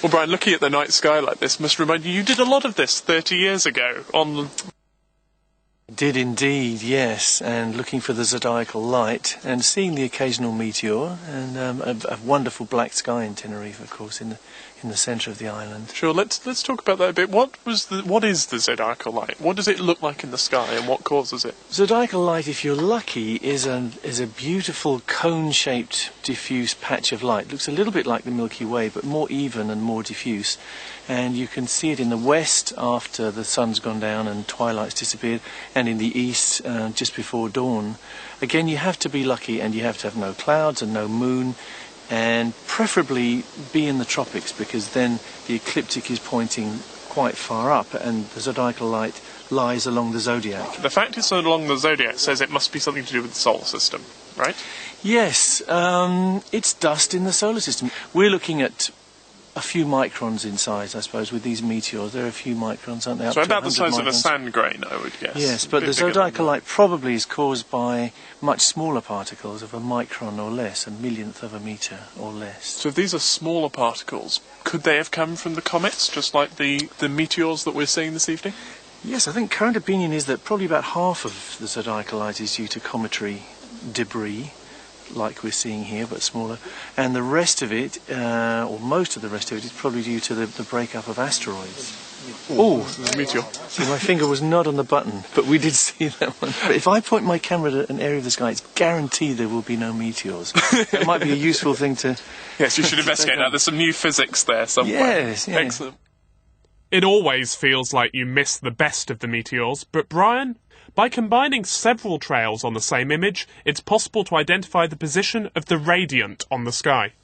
Well, Brian, looking at the night sky like this must remind you did a lot of this 30 years ago on... Did indeed, yes, and looking for the zodiacal light and seeing the occasional meteor and a wonderful black sky in Tenerife, of course, in the centre of the island. Sure, let's talk about that a bit. What is the zodiacal light? What does it look like in the sky, and what causes it? Zodiacal light, if you're lucky, is a beautiful cone-shaped diffuse patch of light. It looks a little bit like the Milky Way, but more even and more diffuse. And you can see it in the west after the sun's gone down and twilight's disappeared, and in the east just before dawn. Again, you have to be lucky, and you have to have no clouds and no moon, and preferably be in the tropics, because then the ecliptic is pointing quite far up and the zodiacal light lies along the zodiac. The fact it's along the zodiac says it must be something to do with the solar system, right? Yes, it's dust in the solar system. We're looking at a few microns in size, I suppose, with these meteors. There are a few microns, aren't they? So about the size of a sand grain, I would guess. Yes, but the zodiacal light probably is caused by much smaller particles of a micron or less, a millionth of a metre or less. So if these are smaller particles, could they have come from the comets, just like the meteors that we're seeing this evening? Yes, I think current opinion is that probably about half of the zodiacal light is due to cometary debris, like we're seeing here, but smaller, and the rest of it, or most of the rest of it, is probably due to the breakup of asteroids. Oh, there's a meteor. See, my finger was not on the button, but we did see that one. But if I point my camera at an area of the sky, it's guaranteed there will be no meteors. That might be a useful thing to... Yes, you should investigate that. There's some new physics there somewhere. Yes, yes. Excellent. It always feels like you miss the best of the meteors, but Brian, by combining several trails on the same image, it's possible to identify the position of the radiant on the sky.